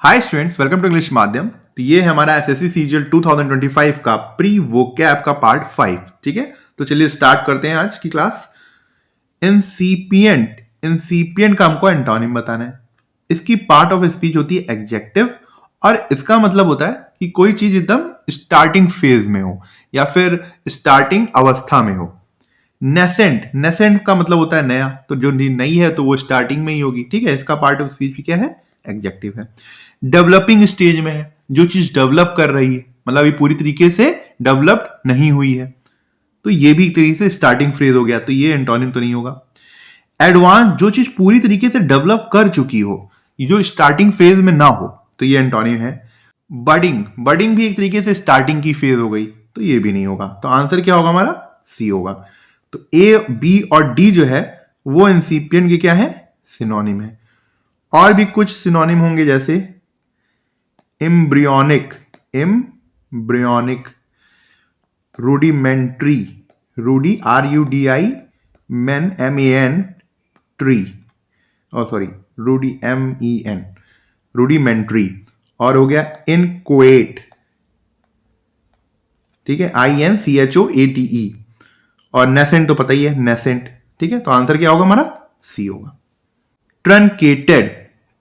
Hi students, welcome to English माध्यम। तो ये है हमारा एसएससी सीजीएल 2025 का प्री वोकैब का पार्ट 5। ठीक है, तो चलिए स्टार्ट करते हैं आज की क्लास। इंसिपिएंट, इंसिपिएंट का हमको एंटोनिम बताना है। इसकी पार्ट ऑफ स्पीच होती है एडजेक्टिव, और इसका मतलब होता है कि कोई चीज एकदम स्टार्टिंग फेज में हो या फिर स्टार्टिंग अवस्था में हो। नेसेंट, नेसेंट का मतलब होता है नया, तो जो नई है तो वो स्टार्टिंग में ही होगी। ठीक है, इसका पार्ट ऑफ स्पीच भी क्या है? एडजेक्टिव है। डेवलपिंग स्टेज में है, जो चीज डेवलप कर रही है, मतलब अभी पूरी तरीके से डेवलप्ड नहीं हुई है, तो ये भी एक तरीके से स्टार्टिंग फ्रेज हो गया, तो ये एंटोनिम तो नहीं होगा। एडवांस, जो चीज पूरी तरीके से डेवलप कर चुकी हो, जो स्टार्टिंग फेज में ना हो, तो ये एंटोनिम है। बडिंग, बडिंग भी एक तरीके से स्टार्टिंग की फेज हो गई, तो ये भी नहीं होगा। तो आंसर क्या होगा हमारा? सी होगा। तो ए, बी और डी जो है वो इंसिपिएंट के क्या है? सिनोनिम है। और भी कुछ सिनोनिम होंगे, जैसे embryonic, embryonic, rudimentary, rudi RUDI, men MEN, tree, और सॉरी रूडी MEN, रूडिमेंट्री। और हो गया इनकोएट, ठीक है, INCHOATE। और नेसेंट तो पता ही है, नेसेंट। ठीक है, तो आंसर क्या होगा हमारा? सी होगा। ट्रंकेटेड,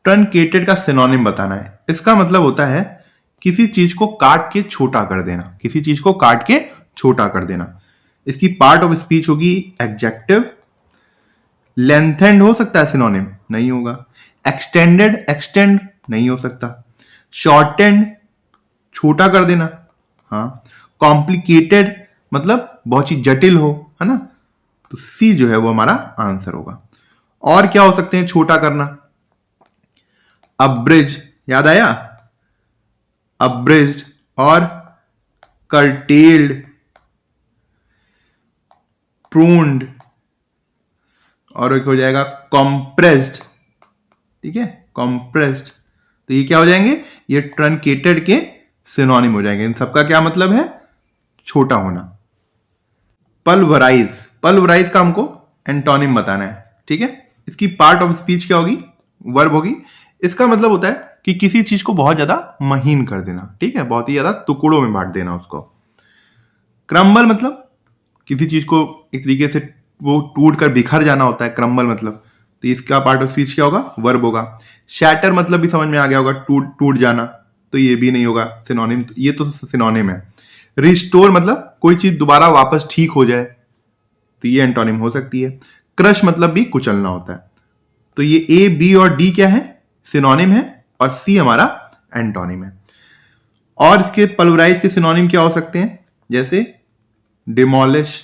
ट्रंकेटेड का सिनोनिम बताना है। इसका मतलब होता है किसी चीज को काट के छोटा कर देना, किसी चीज को काट के छोटा कर देना। इसकी पार्ट ऑफ स्पीच होगी एडजेक्टिव। लेंथेंड हो सकता है सिनोनिम? नहीं होगा। एक्सटेंडेड, एक्सटेंड नहीं हो सकता। शॉर्टेंड, छोटा कर देना, हाँ। कॉम्प्लिकेटेड मतलब बहुत ही जटिल हो, है ना, तो सी जो है वो हमारा आंसर होगा। और क्या हो सकते हैं छोटा करना? अब्रिज, याद आया? अब्रिज्ड और कर्टेल्ड, प्रून्ड, और एक हो जाएगा कॉम्प्रेस्ड। ठीक है, कॉम्प्रेस्ड। तो ये क्या हो जाएंगे? ये ट्रंकेटेड के सिनोनिम हो जाएंगे। इन सबका क्या मतलब है? छोटा होना। पल्वराइज, पल्वराइज का हमको एंटोनिम बताना है। ठीक है, इसकी पार्ट ऑफ स्पीच क्या होगी? वर्ब होगी। इसका मतलब होता है कि किसी चीज को बहुत ज्यादा महीन कर देना, ठीक है, बहुत ही ज्यादा टुकड़ों में बांट देना उसको। क्रम्बल मतलब किसी चीज को एक तरीके से वो टूट कर बिखर जाना होता है, क्रम्बल मतलब। तो इसका पार्ट ऑफ स्पीच क्या होगा? वर्ब होगा। शैटर मतलब भी समझ में आ गया होगा, टूट टूट जाना, तो ये भी नहीं होगा सिनोनिम, ये तो सिनोनिम है। रिस्टोर मतलब कोई चीज दोबारा वापस ठीक हो जाए, तो ये एंटोनिम हो सकती है। क्रश मतलब भी कुचलना होता है। तो ये ए, बी और डी क्या है? सिनोनिम है, और सी हमारा एंटोनिम है। और इसके पल्वराइज के सिनोनिम क्या हो सकते हैं? जैसे डिमोलिश,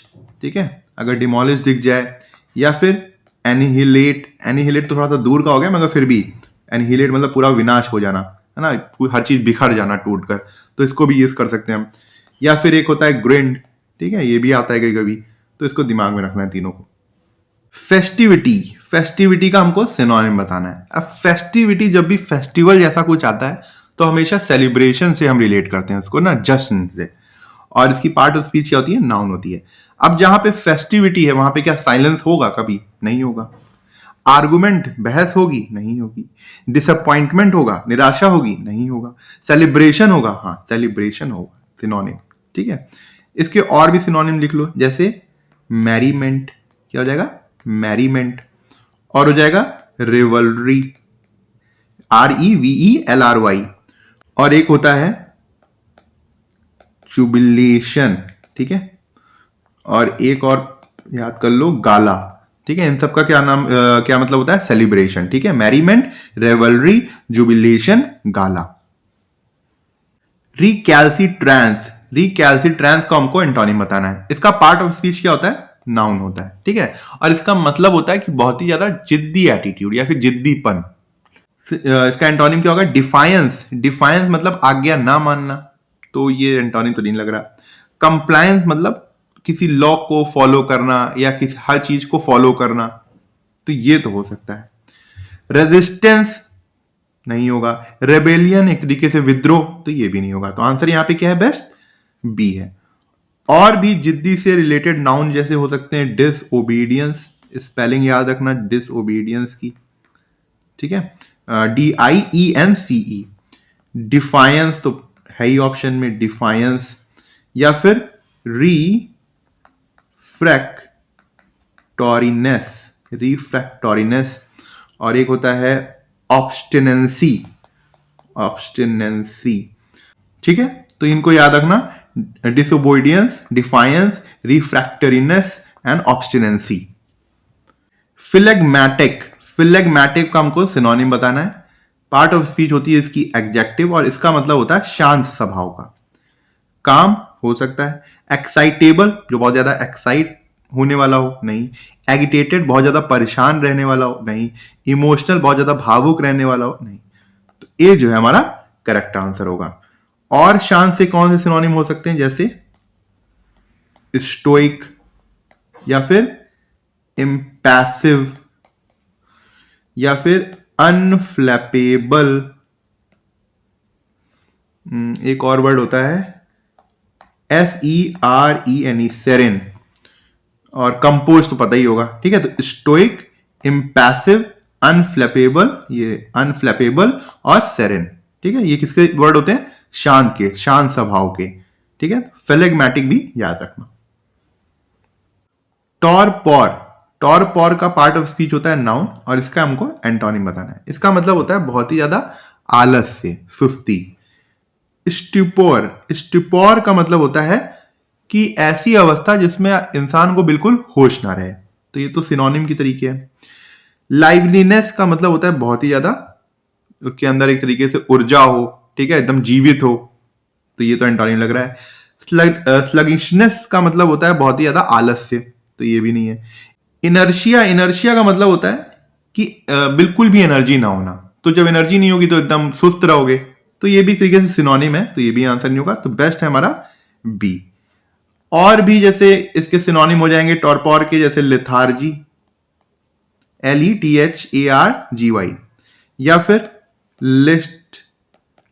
ठीक है, अगर डिमोलिश दिख जाए, या फिर एनिहिलेट, एनिहिलेट तो थोड़ा सा दूर का हो गया मगर फिर भी एनिहिलेट मतलब पूरा विनाश हो जाना, है ना, हर चीज बिखर जाना टूट कर, तो इसको भी यूज कर सकते हैं हम। या फिर एक होता है ग्रिंड, ठीक है, ये भी आता है कभी कभी, तो इसको दिमाग में रखना है तीनों को। फेस्टिविटी, फेस्टिविटी का हमको सिनोनिम बताना है। अब फेस्टिविटी जब भी फेस्टिवल जैसा कुछ आता है तो हमेशा सेलिब्रेशन से हम रिलेट करते हैं उसको ना, जश्न से। और इसकी पार्ट ऑफ स्पीच क्या होती है? नाउन होती है। अब जहां पे फेस्टिविटी है वहां पे क्या साइलेंस होगा? कभी नहीं होगा। आर्गुमेंट, बहस होगी? नहीं होगी। डिसअपॉइंटमेंट होगा, निराशा होगी? नहीं होगा। सेलिब्रेशन होगा? हाँ, सेलिब्रेशन होगा, सिनोनिम। ठीक है, इसके और भी सिनोनिम लिख लो, जैसे मैरीमेंट, क्या हो जाएगा? मैरीमेंट। और हो जाएगा रिवलरी, REVELRY। और एक होता है जुबिलेशन, ठीक है, और एक और याद कर लो, गाला। ठीक है, इन सब का क्या नाम क्या मतलब होता है? सेलिब्रेशन। ठीक है, मैरीमेंट, रेवलरी, जुबिलेशन, गाला। रिकैल्सिट्रेंस, रिकैल्सिट्रेंस को हमको एंटोनिम बताना है। इसका पार्ट ऑफ स्पीच क्या होता है? नाउन होता है। ठीक है, और इसका मतलब होता है कि बहुत ही ज्यादा जिद्दी एटीट्यूड या फिर जिद्दीपन। इसका एंटोनिम क्या होगा? डिफायंस, डिफायंस मतलब आज्ञा ना मानना, तो ये एंटोनिम तो नहीं लग रहा। कंप्लायंस मतलब किसी लॉ को फॉलो करना या किसी हर चीज को फॉलो करना, तो ये तो हो सकता है। रेजिस्टेंस नहीं होगा। रेबेलियन एक तरीके से विद्रोह, तो ये भी नहीं होगा। तो आंसर यहां पे क्या है? बेस्ट बी है। और भी जिद्दी से रिलेटेड नाउन जैसे हो सकते हैं डिसओबीडियंस, स्पेलिंग याद रखना डिसओबीडियंस की, ठीक है, DIENCE। डिफायंस तो है ही ऑप्शन में, डिफायंस, या फिर रिफ्रैक्टोरिनेस, रिफ्रैक्टोरिनेस, और एक होता है ऑब्स्टिनेंसी, ऑब्स्टिनेंसी। ठीक है, तो इनको याद रखना, डिसोबोइडियंस, डिफायंस, रिफ्रैक्टोरिनेस एंड ऑब्स्टिनेंसी। फिलेगमैटिक, फिलेगमैटिक का हमको सिनोनिम बताना है। पार्ट ऑफ स्पीच होती है इसकी एग्जेक्टिव, और इसका मतलब होता है शांत स्वभाव का। काम हो सकता है, एक्साइटेबल जो बहुत ज्यादा एक्साइट होने वाला हो, नहीं। एगिटेटेड बहुत ज्यादा परेशान रहने वाला हो, नहीं। इमोशनल बहुत ज्यादा भावुक रहने वाला हो, नहीं। तो ये जो है हमारा करेक्ट आंसर होगा। और शांत से कौन से सिनोनिम हो सकते हैं, जैसे स्टोइक, या फिर इम्पैसिव, या फिर अनफ्लैपेबल। एक और वर्ड होता है SERENE, सेरेन। और कंपोज तो पता ही होगा, ठीक है। तो स्टोइक, इम्पैसिव, अनफ्लैपेबल, ये अनफ्लैपेबल और सेरेन, ठीक है। ये किसके वर्ड होते हैं, शांत के, शांत स्वभाव के, ठीक है। फेलेग्मेटिक भी याद रखना। टॉरपॉर, टॉरपॉर का पार्ट ऑफ स्पीच होता है नाउन, और इसका हमको एंटोनिम बताना है। इसका मतलब होता है बहुत ही ज्यादा आलस्य, सुस्ती। स्टुपोर, स्टुपोर का मतलब होता है कि ऐसी अवस्था जिसमें इंसान को बिल्कुल होश ना रहे, तो ये तो सिनोनिम की तरीके है। लाइवलीनेस का मतलब होता है बहुत ही ज्यादा, उसके अंदर एक तरीके से ऊर्जा हो, ठीक है, एकदम जीवित हो, तो ये तो एंटोनिम लग रहा है। स्लगिशनेस का मतलब होता है बहुत ही ज्यादा आलस्य, तो ये भी नहीं है। इनर्शिया, इनर्शिया का मतलब होता है कि बिल्कुल भी एनर्जी ना होना, तो जब एनर्जी नहीं होगी तो एकदम सुस्त रहोगे, तो ये भी तरीके से सिनोनिम है, तो ये भी आंसर नहीं होगा। तो बेस्ट है हमारा बी। और भी जैसे इसके सिनोनिम हो जाएंगे टॉरपॉर के, जैसे लेथार्जी, LETHARGY, या फिर लिस्ट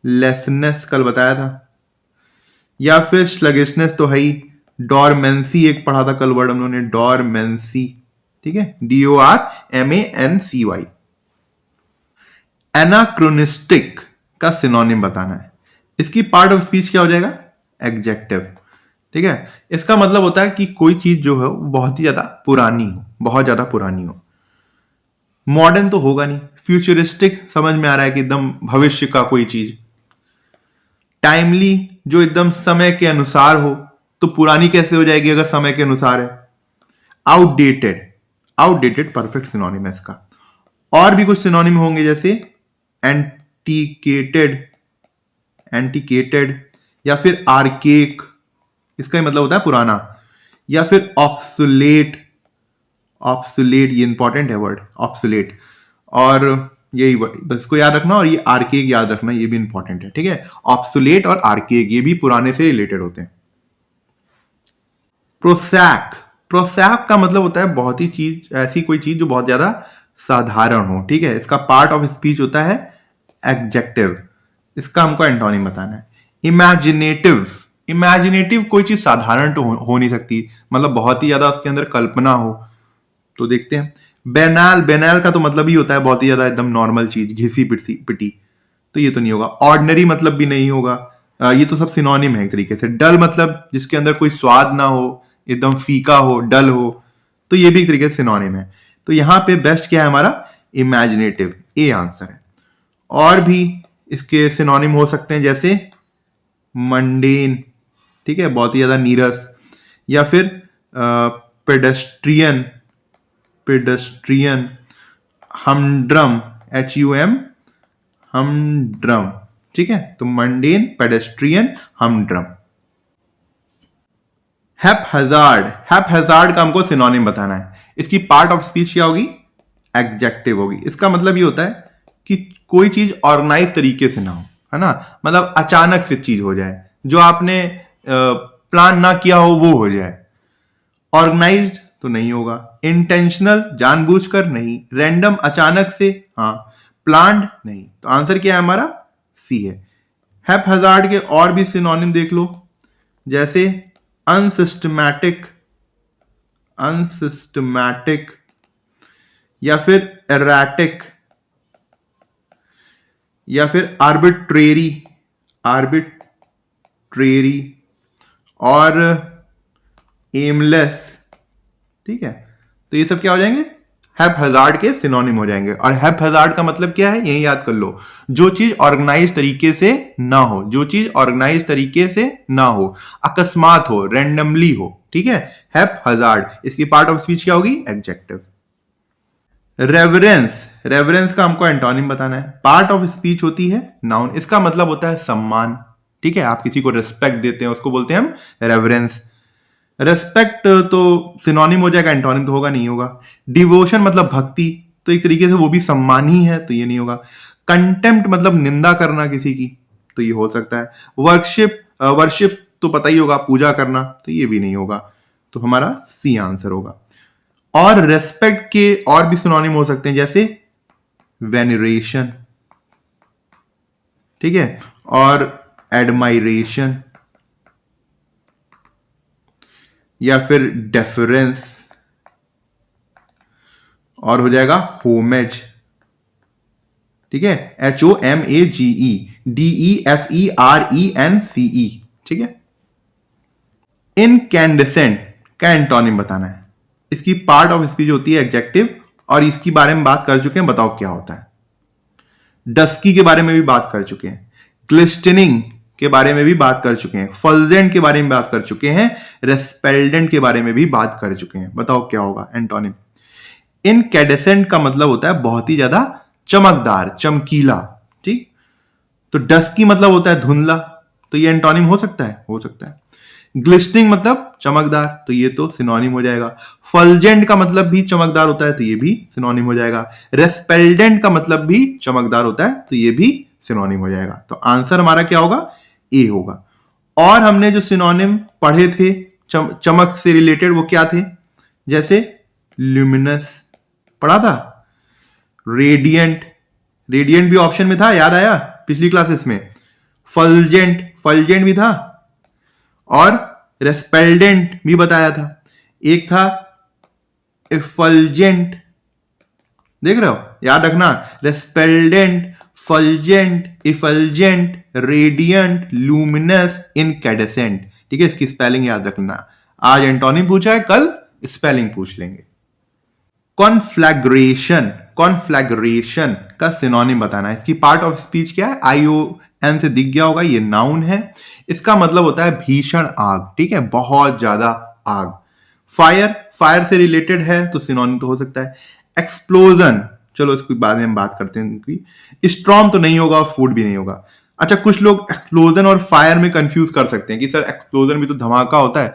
लेसनेस कल बताया था, या फिर स्लगिशनेस तो है ही। डॉरमेंसी एक पढ़ा था कल वर्ड हम लोगों ने, डॉरमेंसी, ठीक है, DORMANCY। एनाक्रोनिस्टिक का सिनोनिम बताना है। इसकी पार्ट ऑफ स्पीच क्या हो जाएगा, एग्जेक्टिव, ठीक है। इसका मतलब होता है कि कोई चीज जो है वो बहुत ही ज्यादा पुरानी हो, बहुत ज्यादा पुरानी हो। मॉडर्न तो होगा नहीं, फ्यूचरिस्टिक समझ में आ रहा है कि एकदम भविष्य का कोई चीज। टाइमली जो एकदम समय के अनुसार हो, तो पुरानी कैसे हो जाएगी अगर समय के अनुसार है। आउटडेटेड, आउटडेटेड परफेक्ट सिनोनिम है इसका। और भी कुछ सिनोनिम होंगे, जैसे एंटीकेटेड, एंटीकेटेड, या फिर आर्केक, इसका ही मतलब होता है पुराना, या फिर ऑब्सोलेट, ऑब्सोलेट ये इंपॉर्टेंट है वर्ड, ऑब्सोलेट। और यही बस इसको याद रखना, और ये आर्केक याद रखना, ये भी इंपॉर्टेंट है, ठीक है। ऑब्सोलेट और आर्केक ये भी पुराने से रिलेटेड होते हैं। प्रोसैक, प्रोसैक का मतलब होता है बहुत ही चीज, ऐसी कोई चीज जो बहुत ज्यादा साधारण हो, ठीक है। इसका पार्ट ऑफ स्पीच होता है एग्जेक्टिव। इसका हमको एंटोनिम बताना है। इमेजिनेटिव, इमेजिनेटिव कोई चीज साधारण तो हो नहीं सकती, मतलब बहुत ही ज्यादा उसके अंदर कल्पना हो, तो देखते हैं। बेनाल, बेनाल का तो मतलब ही होता है बहुत ही ज्यादा एकदम नॉर्मल चीज, घिसी पिटी पिटी, तो ये तो नहीं होगा। ऑर्डिनरी मतलब भी नहीं होगा, ये तो सब सिनोनिम है एक तरीके से। डल मतलब जिसके अंदर कोई स्वाद ना हो, एकदम फीका हो, डल हो, तो ये भी एक तरीके से सिनोनिम है। तो यहां पे बेस्ट क्या है हमारा, इमेजिनेटिव, ए आंसर है। और भी इसके सिनोनिम हो सकते हैं, जैसे मंडेन, ठीक है, बहुत ही ज्यादा नीरस, या फिर पेडेस्ट्रियन, पेडेस्ट्रियन, हमड्रम, HUM, हमड्रम, ठीक है। तो मंडेन, पेडेस्ट्रियन, हमड्रम। हैपहैजार्ड, हैपहैजार्ड का हमको सिनोनिम बताना है। इसकी पार्ट ऑफ स्पीच क्या होगी, एग्जेक्टिव होगी। इसका मतलब ये होता है कि कोई चीज ऑर्गेनाइज तरीके से ना हो, है ना, मतलब अचानक से चीज हो जाए, जो आपने प्लान ना किया हो वो हो जाए। ऑर्गेनाइज्ड तो नहीं होगा, इंटेंशनल जानबूझकर नहीं, रैंडम अचानक से, हाँ, प्लान्ड नहीं। तो आंसर क्या है हमारा, सी है। हैपहैजार्ड के और भी सिनोनिम देख लो, जैसे अनसिस्टमैटिक, अनसिस्टमैटिक, या फिर एराटिक, या फिर आर्बिट्रेरी, आर्बिट्रेरी और एमलेस, ठीक है। तो ये सब क्या हो जाएंगे, हैपहैजार्ड के सिनोनिम हो जाएंगे। और हैपहैजार्ड का मतलब क्या है, यही याद कर लो, जो चीज ऑर्गेनाइज तरीके से ना हो, जो चीज ऑर्गेनाइज तरीके से ना हो, अकस्मात हो, रैंडमली हो, ठीक है, हैपहैजार्ड। इसकी पार्ट ऑफ स्पीच क्या होगी, एडजेक्टिव। रेवरेंस, रेवरेंस का हमको एंटोनिम बताना है। पार्ट ऑफ स्पीच होती है नाउन, इसका मतलब होता है सम्मान, ठीक है। आप किसी को रिस्पेक्ट देते हैं उसको बोलते हैं हम रेवरेंस। रेस्पेक्ट तो सिनोनिम हो जाएगा, एंटोनिम तो होगा नहीं, होगा। डिवोशन मतलब भक्ति, तो एक तरीके से वो भी सम्मान ही है, तो ये नहीं होगा। कंटेम्प्ट मतलब निंदा करना किसी की, तो ये हो सकता है। वर्शिप, वर्शिप तो पता ही होगा, पूजा करना, तो ये भी नहीं होगा, तो हमारा सी आंसर होगा। और रेस्पेक्ट के और भी सिनोनिम हो सकते हैं, जैसे वेनरेशन, ठीक है, और एडमायरेशन, या फिर डेफरेंस, और हो जाएगा होमेज, ठीक है, HOMAGE, DEFERENCE, ठीक है। इनकैंडेसेंट का एंटोनिम बताना है। इसकी पार्ट ऑफ स्पीच होती है एडजेक्टिव, और इसकी बारे में बात कर चुके हैं, बताओ क्या होता है। डस्की के बारे में भी बात कर चुके हैं, ग्लिस्टनिंग के बारे में भी बात कर चुके हैं, फल्जेंट के बारे में बात कर चुके हैं, रेस्पेल्डेंट के बारे में भी बात कर चुके हैं। बताओ क्या होगा एंटोनिम। इनकैंडेसेंट का मतलब होता है बहुत ही ज्यादा चमकदार, चमकीला, ठीक। तो डस्की मतलब होता है धुंधला, तो ये एंटोनिम हो सकता है, हो सकता है। ग्लिस्टनिंग मतलब चमकदार, तो ये तो सिनोनिम हो जाएगा। फल्जेंट का मतलब भी चमकदार होता है, तो ये भी सिनोनिम हो जाएगा। रेस्पेल्डेंट का मतलब भी चमकदार होता है, तो ये भी सिनोनिम हो जाएगा। तो आंसर हमारा क्या होगा, ए होगा। और हमने जो सिनोनिम पढ़े थे चमक से रिलेटेड, वो क्या थे, जैसे ल्यूमिनस पढ़ा था, रेडियंट, रेडियंट भी ऑप्शन में था, याद आया पिछली क्लासेस में। फल्जेंट, फल्जेंट भी था, और रेस्पेल्डेंट भी बताया था। एक था इफल्जेंट, देख रहे हो, याद रखना, रेस्पेल्डेंट, फल्जेंट, इफल्जेंट, रेडियंट, लूमिनस, इनकैंडेसेंट, ठीक है। इसकी स्पेलिंग याद रखना, आज एंटोनिम पूछा है, कल स्पेलिंग पूछ लेंगे। कॉन्फ्लैग्रेशन, कॉन्फ्लैग्रेशन का सिनोनिम बताना है। इसकी पार्ट ऑफ स्पीच क्या है, ION से दिख गया होगा, ये नाउन है। इसका मतलब होता है भीषण आग, ठीक है, बहुत ज्यादा आग। फायर, फायर से रिलेटेड है, तो सिनोनिम तो हो सकता है। एक्सप्लोजन, चलो इसके बाद में हम बात करते हैं। स्ट्रॉम तो नहीं होगा, और फूड भी नहीं होगा। अच्छा, कुछ लोग एक्सप्लोजन और फायर में कंफ्यूज कर सकते हैं कि सर एक्सप्लोजन भी तो धमाका होता है,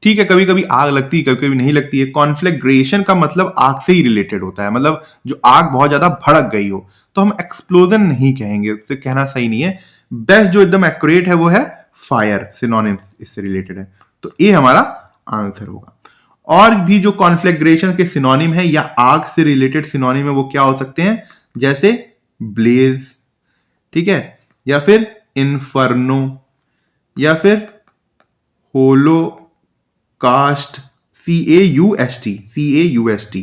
ठीक है, कभी कभी आग लगती है, कभी कभी नहीं लगती है। कॉन्फ्लैग्रेशन का मतलब आग से ही रिलेटेड होता है, मतलब जो आग बहुत ज्यादा भड़क गई हो, तो हम एक्सप्लोजन नहीं कहेंगे, उससे कहना सही नहीं है। बेस्ट जो एकदम एक्यूरेट है वो है फायर, सिनोनिम इससे रिलेटेड है, तो ये हमारा आंसर होगा। और भी जो कॉन्फ्लैग्रेशन के सिनोनिम है या आग से रिलेटेड सिनोनिम है, वो क्या हो सकते हैं, जैसे ब्लेज, ठीक है, या फिर इन्फर्नो, या फिर holocaust, CAUST, CAUST।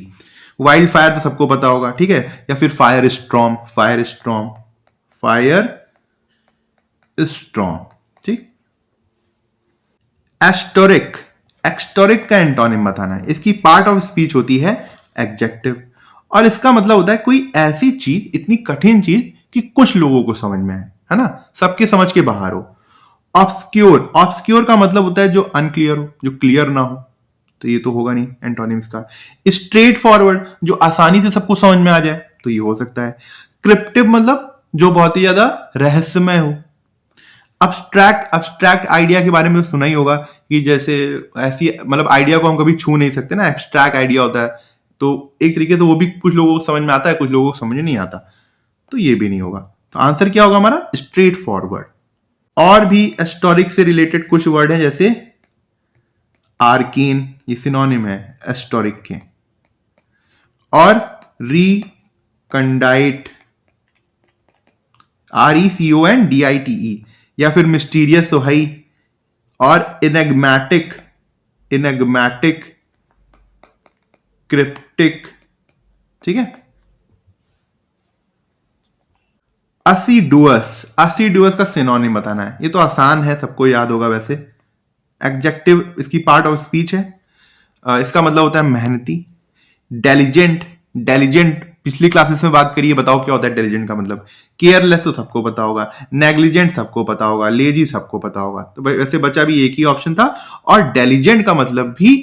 Wildfire तो सबको पता होगा, ठीक है, या फिर firestorm, firestorm, firestorm, ठीक। एस्टोरिक, एक्सटोरिक का एंटोनिम बताना है। इसकी पार्ट ऑफ स्पीच होती है एडजेक्टिव, और इसका मतलब होता है कोई ऐसी चीज, इतनी कठिन चीज कि कुछ लोगों को समझ में आए, है ना, सबके समझ के बाहर हो। ऑब्सक्योर, ऑब्सक्योर का मतलब होता है जो अनक्लियर हो, जो क्लियर ना हो, तो ये तो होगा नहीं एंटोनिम्स का। स्ट्रेट फॉरवर्ड, जो आसानी से सबको समझ में आ जाए, तो ये हो सकता है। क्रिप्टिव मतलब जो बहुत ही ज्यादा रहस्यमय हो। अब्स्ट्रैक्ट, अब्स्ट्रैक्ट आइडिया के बारे में सुना ही होगा कि जैसे ऐसी, मतलब आइडिया को हम कभी छू नहीं सकते ना, एब्स्ट्रैक्ट आइडिया होता है, तो एक तरीके से वो भी कुछ लोगों को समझ में आता है, कुछ लोगों को समझ नहीं आता, तो ये भी नहीं होगा। तो आंसर क्या होगा हमारा, स्ट्रेट फॉरवर्ड। और भी एस्टोरिक से रिलेटेड कुछ वर्ड हैं, जैसे आर्कीन, ये सिनोनिम है एस्टोरिक के, और रिकंडाइट, RECONDITE, या फिर मिस्टीरियस सोहाई, और इनेग्मैटिक, इनेग्मैटिक, क्रिप्टिक, ठीक है। असिडुअस का सिनोनिम बताना है। ये तो आसान है, सबको याद होगा वैसे। एडजेक्टिव इसकी पार्ट ऑफ स्पीच है। इसका मतलब होता है मेहनती। डेलिजेंट पिछली क्लासेस में बात करिए, बताओ क्या होता है डेलिजेंट का मतलब। केयरलेस तो सबको पता होगा, नेग्लिजेंट सबको पता होगा, लेजी सबको पता होगा। तो वैसे बचा भी एक ही ऑप्शन था। और डेलिजेंट का मतलब भी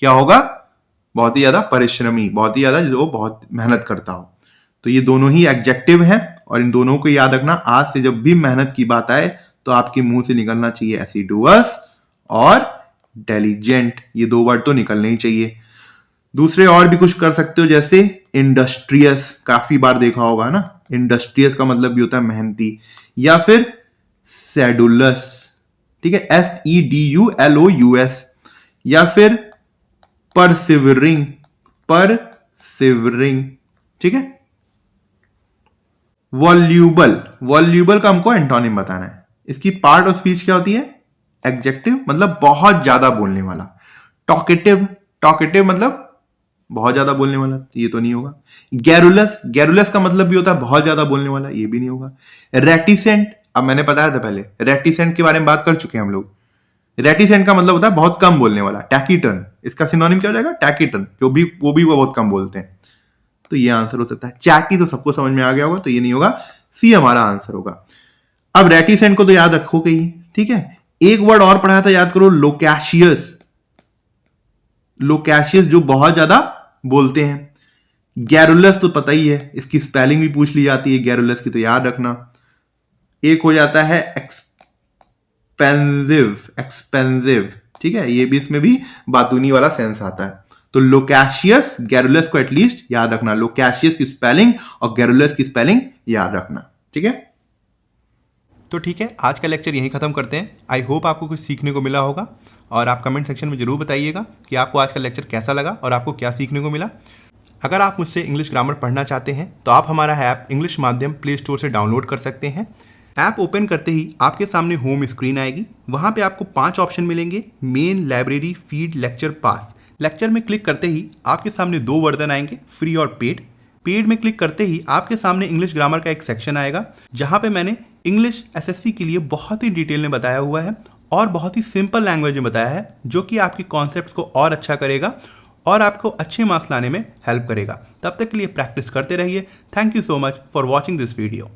क्या होगा, बहुत ही ज्यादा परिश्रमी, बहुत ही ज्यादा जो बहुत मेहनत करता हो। तो ये दोनों ही एडजेक्टिव हैं और इन दोनों को याद रखना। आज से जब भी मेहनत की बात आए तो आपके मुंह से निकलना चाहिए एसिडुअस और डेलिजेंट, ये दो वर्ड तो निकलने ही चाहिए। दूसरे और भी कुछ कर सकते हो, जैसे इंडस्ट्रियस, काफी बार देखा होगा ना। इंडस्ट्रियस का मतलब भी होता है मेहनती। या फिर सेडुलस, ठीक है, SEDULOUS। या फिर परसिवरिंग, ठीक है। वॉल्यूबल का हमको एंटोनिम बताना है। इसकी पार्ट ऑफ स्पीच क्या होती है, एडजेक्टिव मतलब बहुत ज्यादा बोलने वाला। टॉकेटिव मतलब बहुत ज्यादा बोलने वाला, ये तो नहीं होगा। गैरुलस का मतलब भी होता है बहुत ज्यादा बोलने वाला, ये भी नहीं होगा। रेटिसेंट, अब मैंने बताया था पहले, रेटिसेंट के बारे में बात कर चुके हैं हम लोग। रेटिसेंट का मतलब होता है बहुत कम बोलने वाला। टैकीटर्न, इसका सिनोनिम क्या हो जाएगा, टैकीटर्न, वो बहुत कम बोलते हैं। तो ये आंसर हो सकता है। चैटी तो सबको समझ में आ गया होगा, तो ये नहीं होगा, सी हमारा आंसर होगा। अब रेटिसेंट को तो याद रखोगे ही, ठीक है। एक वर्ड और पढ़ा था, याद करो, लोकैशियस जो बहुत ज्यादा बोलते हैं। गैरुलस तो पता ही है, इसकी स्पेलिंग भी पूछ ली जाती है गैरुलस की, तो याद रखना। एक हो जाता है एक्सपेंसिव, ठीक है, ये भी, इसमें भी बातूनी वाला सेंस आता है। तो लोकैशियस, गैरुलस को एटलीस्ट याद रखना। लोकैशियस की स्पेलिंग और गैरुलस की स्पेलिंग याद रखना, ठीक है। तो ठीक है, आज का लेक्चर यहीं ख़त्म करते हैं। आई होप आपको कुछ सीखने को मिला होगा और आप कमेंट सेक्शन में ज़रूर बताइएगा कि आपको आज का लेक्चर कैसा लगा और आपको क्या सीखने को मिला। अगर आप मुझसे इंग्लिश ग्रामर पढ़ना चाहते हैं तो आप हमारा ऐप इंग्लिश माध्यम प्ले स्टोर से डाउनलोड कर सकते हैं। ऐप ओपन करते ही आपके सामने होम स्क्रीन आएगी, वहाँ पे आपको 5 ऑप्शन मिलेंगे, मेन, लाइब्रेरी, फीड, लेक्चर, पास। लेक्चर में क्लिक करते ही आपके सामने 2 वर्जन आएंगे, फ्री और पेड। पेड में क्लिक करते ही आपके सामने इंग्लिश ग्रामर का एक सेक्शन आएगा, जहाँ पे मैंने इंग्लिश SSC के लिए बहुत ही डिटेल में बताया हुआ है और बहुत ही सिंपल लैंग्वेज में बताया है, जो कि आपके कॉन्सेप्ट्स को और अच्छा करेगा और आपको अच्छे मार्क्स लाने में हेल्प करेगा। तब तक के लिए प्रैक्टिस करते रहिए। Thank you so much for watching this video.